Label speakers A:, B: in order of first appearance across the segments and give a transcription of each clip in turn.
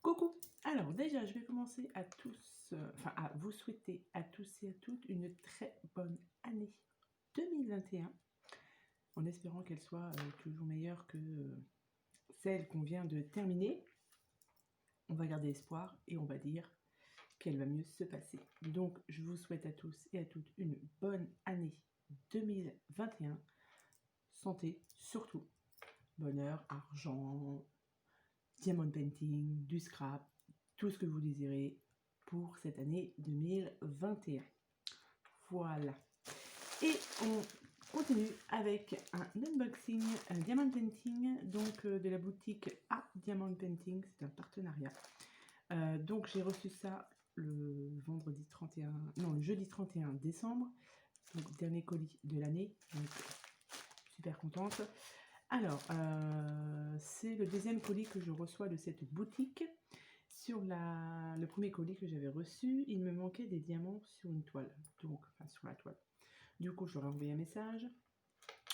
A: Coucou! Alors déjà, je vais commencer à tous, à vous souhaiter à tous et à toutes une très bonne année 2021, en espérant qu'elle soit toujours meilleure que celle qu'on vient de terminer. On va garder espoir et on va dire qu'elle va mieux se passer. Donc, je vous souhaite à tous et à toutes une bonne année 2021. Santé, surtout. Bonheur, argent, diamond painting, du scrap, tout ce que vous désirez pour cette année 2021. Voilà. Et on continue avec un unboxing, un diamond painting, donc de la boutique A Diamond Painting. C'est un partenariat. Donc j'ai reçu ça le jeudi 31 décembre. Donc dernier colis de l'année. Donc super contente. Alors, c'est le deuxième colis que je reçois de cette boutique. Sur le premier colis que j'avais reçu, il me manquait des diamants sur une toile, sur la toile. Du coup, je leur ai envoyé un message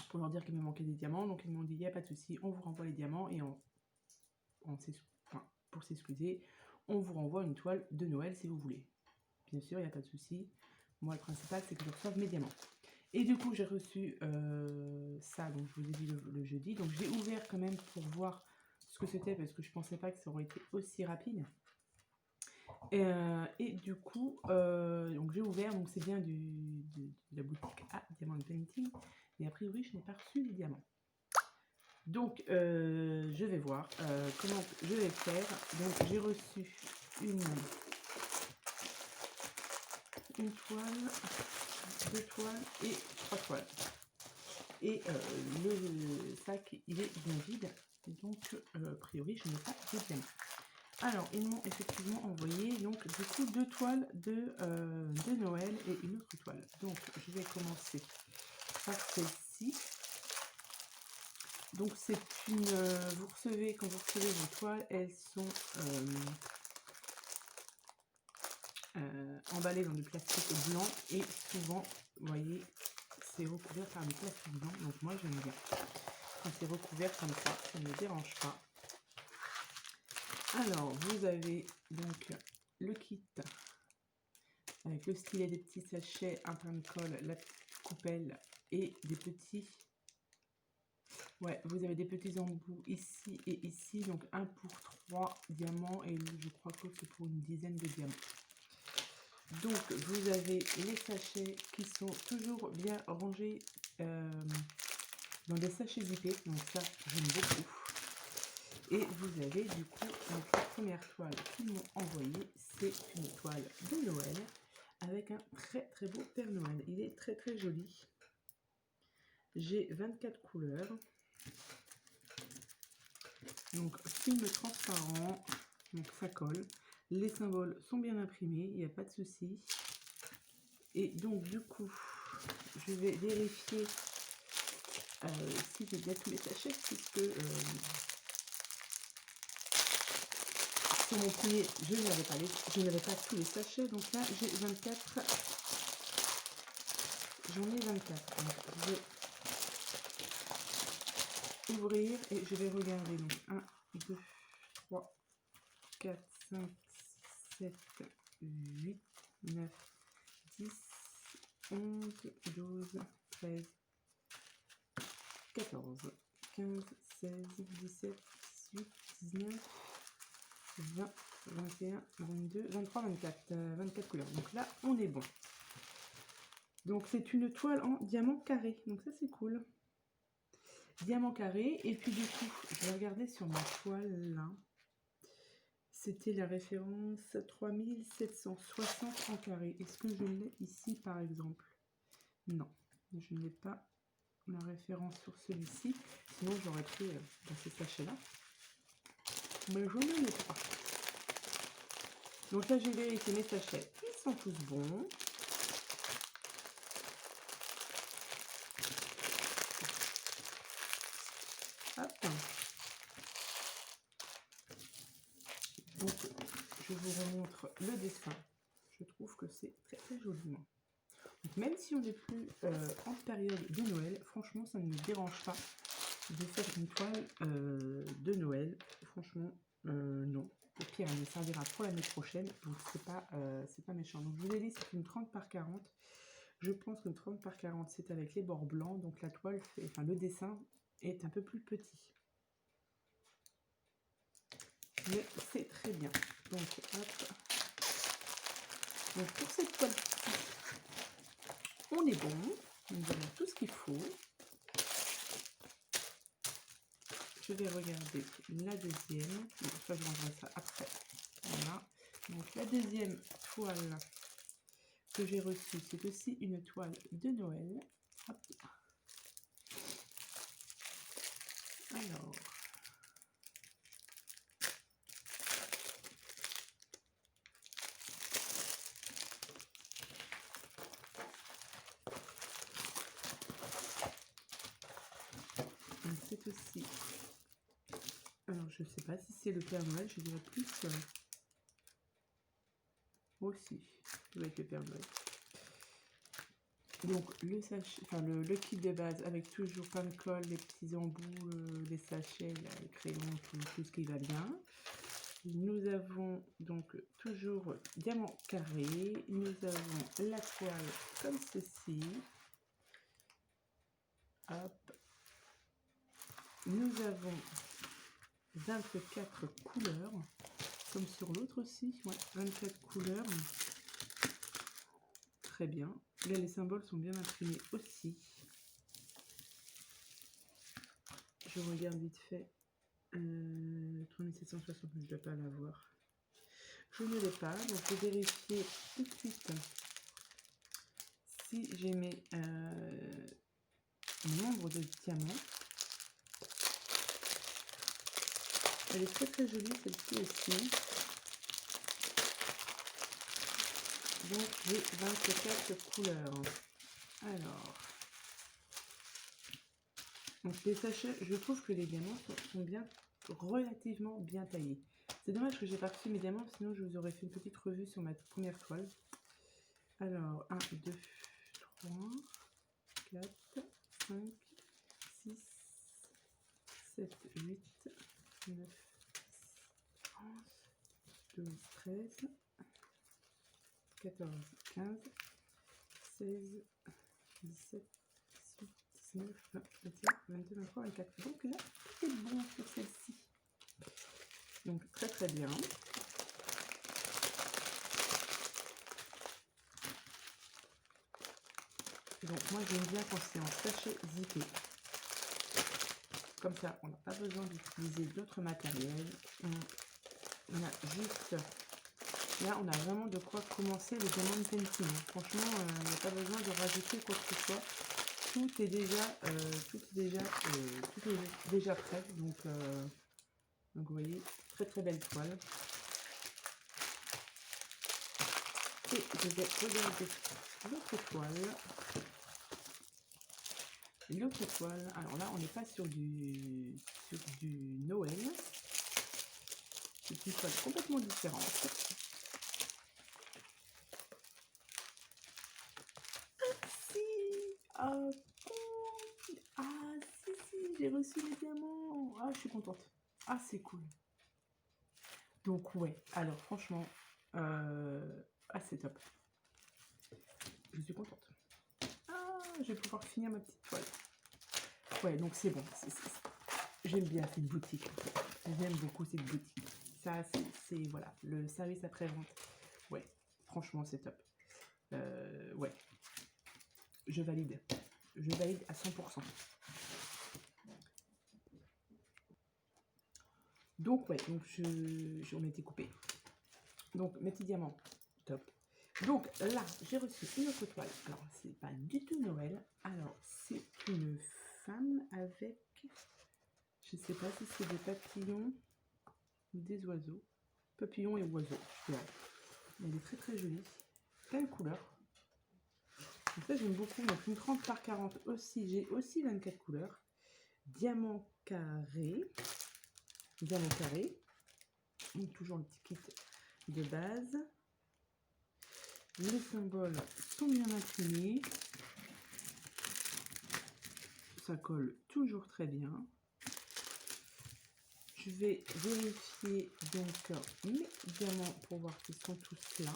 A: pour leur dire qu'il me manquait des diamants. Donc, ils m'ont dit, il n'y a pas de souci, on vous renvoie les diamants et pour s'excuser, on vous renvoie une toile de Noël si vous voulez. Bien sûr, il n'y a pas de souci. Moi, le principal, c'est que je reçoive mes diamants. Et du coup, j'ai reçu ça, donc je vous ai dit le jeudi. Donc, j'ai ouvert quand même pour voir ce que c'était, parce que je ne pensais pas que ça aurait été aussi rapide. Et du coup, donc j'ai ouvert, donc c'est bien de la boutique A Diamond Painting. Mais a priori, je n'ai pas reçu les diamants. Donc, je vais voir comment je vais faire. Donc, j'ai reçu une toile, 2 toiles et 3 toiles. Et le sac, il est bien vide. Donc, a priori, je n'ai pas de diamants. Alors, ils m'ont effectivement envoyé donc du coup 2 toiles de Noël et une autre toile. Donc, je vais commencer par celle-ci. Donc, c'est une... quand vous recevez vos toiles, elles sont emballées dans du plastique blanc et souvent, vous voyez, c'est recouvert par du plastique blanc. Donc, moi, j'aime bien. Quand c'est recouvert comme ça ne me dérange pas. Alors, vous avez donc le kit avec le stylet, des petits sachets, un pain de colle, la coupelle et des petits... Ouais, vous avez des petits embouts ici et ici, donc un pour 3 diamants et je crois que c'est pour une dizaine de diamants. Donc, vous avez les sachets qui sont toujours bien rangés dans des sachets zippés, donc ça, j'aime beaucoup. Et vous avez du coup, donc la première toile qu'ils m'ont envoyée, c'est une toile de Noël avec un très très beau Père Noël. Il est très très joli. J'ai 24 couleurs. Donc film transparent, donc ça colle. Les symboles sont bien imprimés, il n'y a pas de souci. Et donc du coup, je vais vérifier si j'ai bien tous les sachets, puisque sur mon premier, je n'avais pas tous les sachets, donc là j'ai 24. J'en ai 24. Donc je vais ouvrir et je vais regarder. Donc 1, 2, 3, 4, 5, 7, 8, 9, 10, 11, 12, 13, 14, 15, 16, 17, 18, 19, 20, 21, 22, 23, 24, 24 couleurs. Donc là, on est bon. Donc c'est une toile en diamant carré. Donc ça, c'est cool. Diamant carré. Et puis du coup, je vais regarder sur ma toile là. C'était la référence 3760 en carré. Est-ce que je l'ai ici par exemple? Non, je n'ai pas la référence sur celui-ci. Sinon, j'aurais pris dans ces sachets-là. Mais je ne l'ai pas. Donc là, j'ai vérifié mes sachets. Ils sont tous bons. Hop. Donc, je vous remontre le dessin. Je trouve que c'est très très joliment. Donc, même si on n'est plus en période de Noël, franchement, ça ne me dérange pas de faire une toile de Noël. Franchement, non. Au pire, elle me servira pour l'année prochaine, donc c'est pas méchant. Donc je vous ai dit, c'est une 30 par 40. Je pense qu'une 30 par 40, c'est avec les bords blancs, donc la toile, enfin le dessin est un peu plus petit. Mais c'est très bien. Donc, hop. Donc pour cette toile, on est bon. Nous avons tout ce qu'il faut. Je vais regarder la deuxième. Donc ça, je rangerai ça après. Voilà. Donc la deuxième toile que j'ai reçue, c'est aussi une toile de Noël. Hop. Alors. C'est aussi. Alors je sais pas si c'est le Père Noël, je dirais plus. Aussi, ça doit être le Père Noël. Donc le sachet, enfin le kit de base avec toujours plein de colle, les petits embouts, les sachets, les crayons, tout ce qui va bien. Nous avons donc toujours diamant carré. Nous avons la toile comme ceci. Hop. Nous avons 24 couleurs, comme sur l'autre aussi. Ouais, 24 couleurs. Très bien. Là, les symboles sont bien imprimés aussi. Je regarde vite fait. 3760, je ne dois pas l'avoir. Je ne l'ai pas, donc je vais vérifier tout de suite si j'ai mes nombres de diamants. Elle est très très jolie celle-ci aussi. Donc j'ai 24 couleurs. Alors, donc les sachets, je trouve que les diamants sont bien, relativement bien taillés. C'est dommage que j'ai pas reçu mes diamants, sinon je vous aurais fait une petite revue sur ma première toile. Alors, 1, 2, 3, 4, 5, 6, 7, 8, 9, 11, 12, 13, 14, 15, 16, 17, 18, 19, 20, 21, 22, 23, 24. Donc là, tout est bon sur celle-ci. Donc très très bien. Donc moi j'aime bien quand c'est en sachet zippé. Comme ça, on n'a pas besoin d'utiliser d'autres matériels. On a juste... Là, on a vraiment de quoi commencer le diamant painting. Franchement, il n'y a pas besoin de rajouter quoi que ce soit. Tout est déjà prêt. Donc vous voyez, très très belle toile. Et je vais regarder l'autre toile. L'autre toile, alors là, on n'est pas sur du Noël. C'est une toile complètement différente. Si, j'ai reçu les diamants. Ah, je suis contente. Ah, c'est cool. Donc, ouais, alors franchement, c'est top. Je suis contente. Ah, je vais pouvoir finir ma petite toile. Ouais, donc c'est bon. J'aime bien cette boutique. J'aime beaucoup cette boutique. Ça, c'est voilà, le service après-vente. Ouais, franchement, c'est top. Ouais. Je valide. Je valide à 100%. Donc, ouais, donc on a été coupé. Donc, mes petits diamants, top. Donc, là, j'ai reçu une autre toile. Alors, c'est pas du tout Noël. Alors, c'est une femme avec... Je sais pas si c'est des papillons ou des oiseaux. Papillons et oiseaux, je dirais. Elle est très très jolie. Plein de couleurs. Donc ça, j'aime beaucoup. Donc, une 30 par 40 aussi. J'ai aussi 24 couleurs. Diamant carré. Diamant carré. Donc, toujours le petit kit de base. Les symboles sont bien imprimés. Ça colle toujours très bien. Je vais vérifier donc mes diamants pour voir qu'ils sont tous là.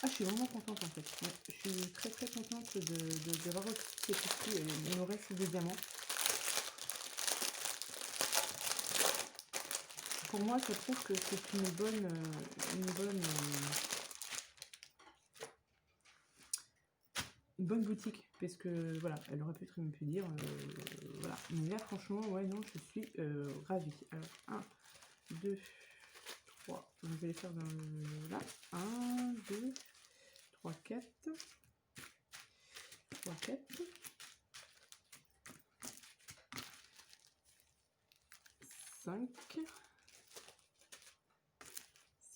A: Ah, je suis vraiment contente en fait. Ouais, je suis très très contente d'avoir reçu ces petits, il me reste des diamants. Pour moi, ça prouve que c'est une bonne boutique, parce que voilà, elle aurait pu très bien pu dire, voilà. Mais là, franchement, ouais, non, je suis ravie. Alors, 1, 2, 3, je vais les faire dans là. 1, 2, 3, 4. 3, 4. 5.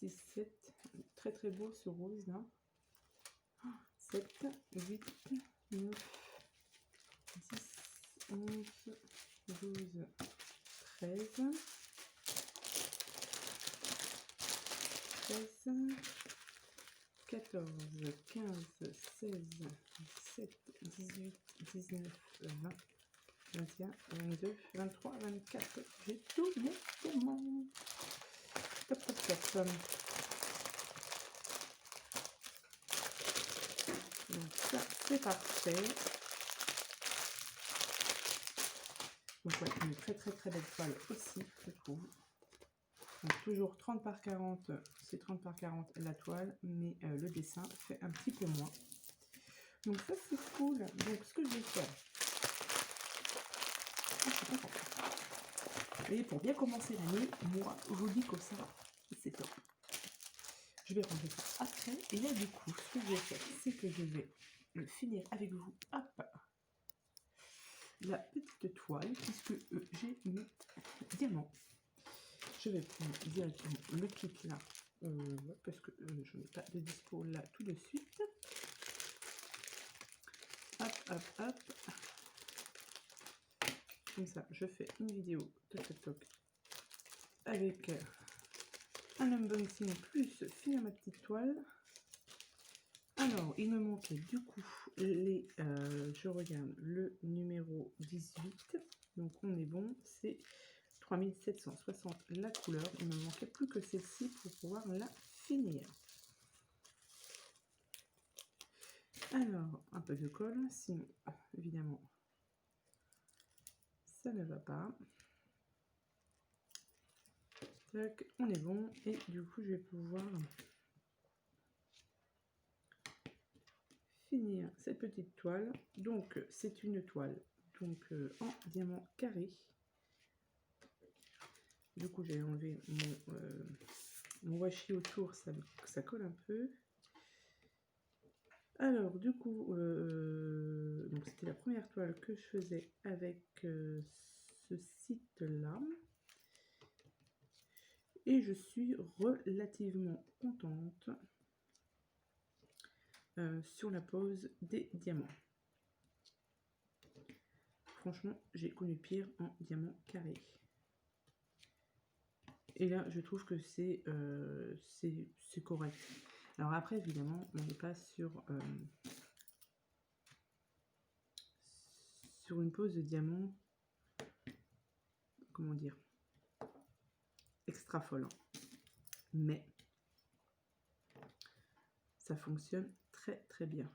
A: 6, 7. Très très beau ce rose là. 7, 8, 9, 10, 11, 12, 13, 14, 15, 16, 17, 18, 19, 20, 21, 22, 23, 24. J'ai tous mes diamants. Top, top, top. Donc ça, c'est parfait. Donc ouais, une très très très belle toile aussi, je trouve. Donc toujours 30 par 40, c'est 30 par 40 la toile, mais le dessin fait un petit peu moins. Donc ça c'est cool. Donc ce que je vais faire, et pour bien commencer l'année, moi je vous dis comme ça, c'est top. Je vais ranger ça après, et là du coup, ce que je vais faire, c'est que je vais finir avec vous, hop, la petite toile, puisque j'ai mes diamants. Je vais prendre directement le kit là, parce que je n'ai pas de dispo là tout de suite. Hop, hop, hop. Comme ça, je fais une vidéo toc toc toc avec un unboxing plus finir ma petite toile. Alors, il me manquait du coup les, je regarde le numéro 18, donc on est bon, c'est 3760 la couleur. Il me manquait plus que celle-ci pour pouvoir la finir. Alors, un peu de colle, sinon évidemment ça ne va pas. Tac, on est bon, et du coup je vais pouvoir finir cette petite toile. Donc c'est une toile donc en diamant carré. Du coup j'ai enlevé mon washi autour, ça colle un peu. Alors du coup donc c'était la première toile que je faisais avec ce site là, et je suis relativement contente sur la pose des diamants. Franchement, j'ai connu pire en diamant carré. Et là, je trouve que c'est correct. Alors après, évidemment, on n'est pas sur une pose de diamant, comment dire, extra folle. Mais ça fonctionne très très bien.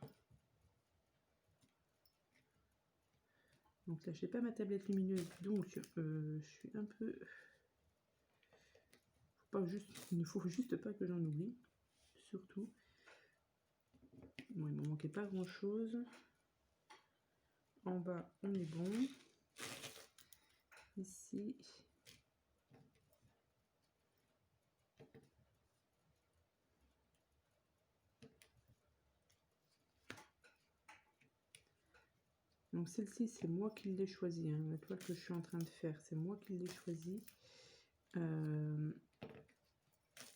A: Donc là, je n'ai pas ma tablette lumineuse, donc je suis un peu... il ne faut juste pas que j'en oublie, surtout. Bon, il ne me manquait pas grand chose. En bas, on est bon. Ici. Donc celle-ci, c'est moi qui l'ai choisie. Hein. La toile que je suis en train de faire, c'est moi qui l'ai choisie.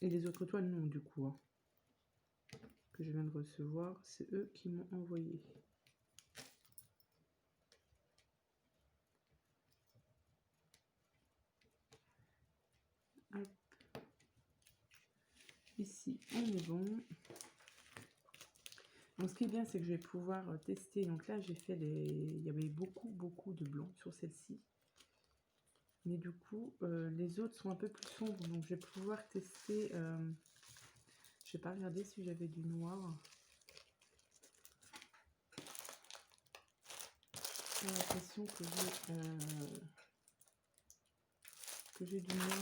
A: Et les autres toiles, non, du coup. Hein, que je viens de recevoir, c'est eux qui m'ont envoyé. Hop. Ici, on est bon. Donc ce qui est bien, c'est que je vais pouvoir tester. Donc là, j'ai fait les... Il y avait beaucoup de blanc sur celle-ci. Mais du coup, les autres sont un peu plus sombres, donc je vais pouvoir tester. Je n'ai pas regardé si j'avais du noir. J'ai l'impression que j'ai du noir.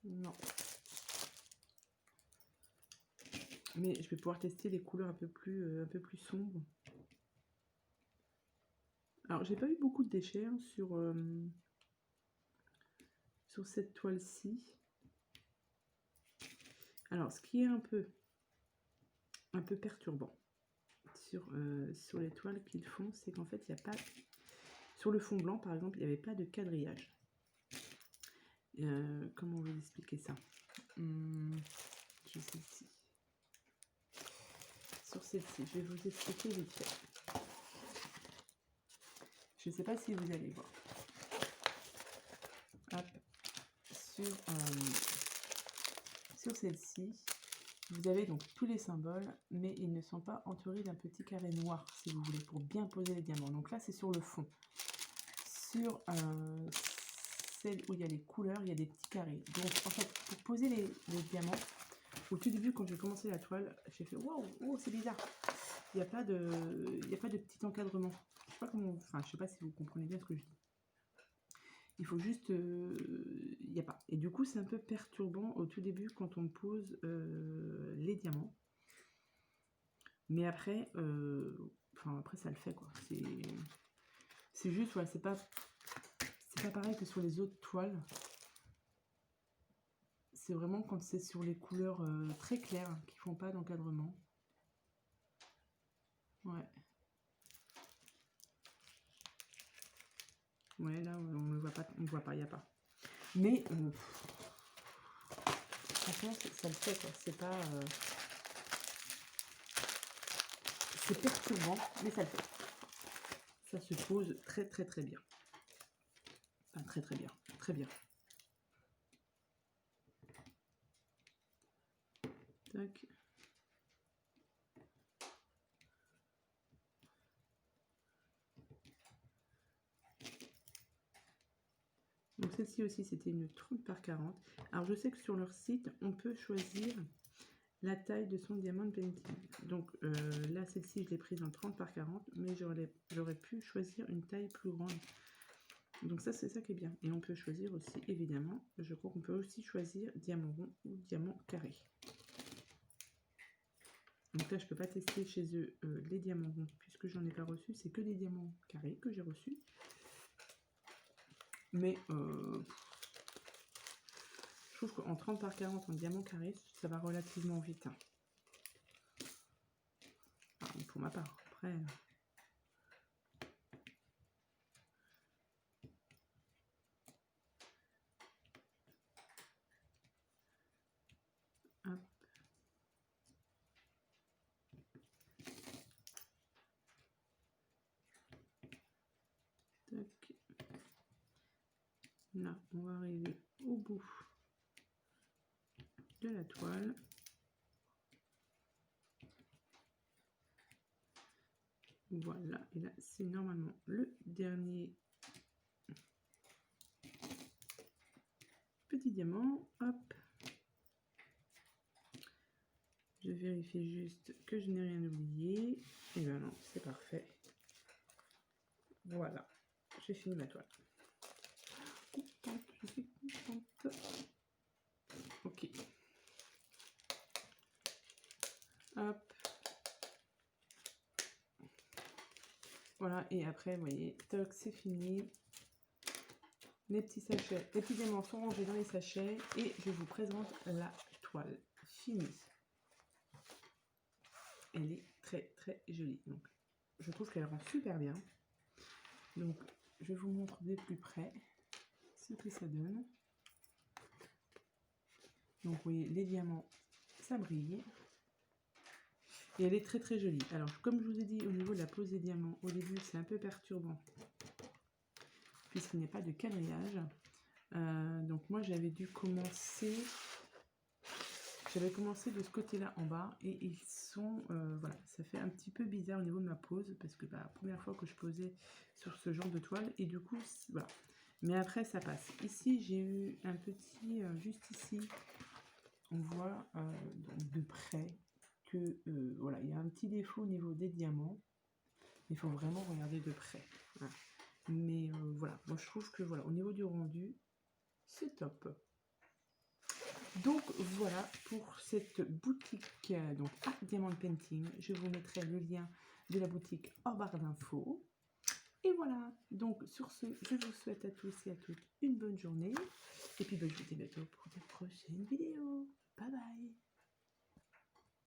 A: Non. Mais je vais pouvoir tester les couleurs un peu plus sombres. Alors, j'ai pas eu beaucoup de déchets hein, sur cette toile-ci. Alors, ce qui est un peu perturbant sur les toiles qu'ils font, c'est qu'en fait, il n'y a pas... Sur le fond blanc, par exemple, il n'y avait pas de quadrillage. Comment vous expliquer ça? Je sais si. Sur celle-ci, je vais vous expliquer vite fait. Je ne sais pas si vous allez voir. Hop. Sur celle-ci, vous avez donc tous les symboles, mais ils ne sont pas entourés d'un petit carré noir, si vous voulez, pour bien poser les diamants. Donc là, c'est sur le fond. Sur celle où il y a les couleurs, il y a des petits carrés. Donc, en fait, pour poser les diamants, au tout début, quand j'ai commencé la toile, j'ai fait « Wow, c'est bizarre !» Il n'y a pas de petit encadrement. Je sais pas comment... Enfin, je sais pas si vous comprenez bien ce que je dis. Il faut juste... il n'y a pas. Et du coup, c'est un peu perturbant au tout début quand on pose les diamants. Mais après, après ça le fait, quoi. C'est juste, ouais, c'est pas pareil que sur les autres toiles. C'est vraiment quand c'est sur les couleurs très claires qui font pas d'encadrement. Ouais. Ouais, là, on ne voit pas, il n'y a pas. Mais, franchement, ça le fait, quoi. C'est pas... c'est perturbant, mais ça le fait. Ça se pose très, très, très bien. Enfin, très, très bien. Très bien. Tac. Donc celle-ci aussi, c'était une 30 par 40. Alors je sais que sur leur site, on peut choisir la taille de son diamant painting. Donc là, celle-ci, je l'ai prise en 30 par 40, mais j'aurais pu choisir une taille plus grande. Donc ça, c'est ça qui est bien. Et on peut choisir aussi, évidemment, je crois qu'on peut aussi choisir diamant rond ou diamant carré. Donc là, je ne peux pas tester chez eux les diamants ronds, puisque j'en ai pas reçu. C'est que des diamants carrés que j'ai reçus. Mais je trouve qu'en 30 par 40 en diamant carré, ça va relativement vite. Hein. Enfin, pour ma part. Après... Hop. Tac. Là, on va arriver au bout de la toile. Voilà, et là, c'est normalement le dernier petit diamant. Hop. Je vérifie juste que je n'ai rien oublié. Et bien non, c'est parfait. Voilà, j'ai fini ma toile. Contente, je suis contente. Ok. Hop. Voilà, et après, vous voyez, toc, c'est fini. Les petits sachets, les petits diamants sont rangés dans les sachets et je vous présente la toile finie. Elle est très très jolie. Donc, je trouve qu'elle rend super bien. Donc, je vous montre de plus près ce que ça donne. Donc, vous voyez, les diamants, ça brille. Et elle est très très jolie. Alors, comme je vous ai dit, au niveau de la pose des diamants, au début, c'est un peu perturbant, puisqu'il n'y a pas de quadrillage. Donc, moi, j'avais dû commencer... J'avais commencé de ce côté-là en bas et ils sont, voilà, ça fait un petit peu bizarre au niveau de ma pose parce que la première fois que je posais sur ce genre de toile et du coup, voilà. Mais après, ça passe. Ici, j'ai eu un petit, juste ici, on voit de près que, voilà, il y a un petit défaut au niveau des diamants. Il faut vraiment regarder de près. Voilà. Mais voilà, moi je trouve que voilà, au niveau du rendu, c'est top. Donc voilà pour cette boutique donc Art Diamond Painting. Je vous mettrai le lien de la boutique en barre d'infos. Et voilà, donc sur ce, je vous souhaite à tous et à toutes une bonne journée. Et puis je vous dis à bientôt pour de prochaines vidéos. Bye bye.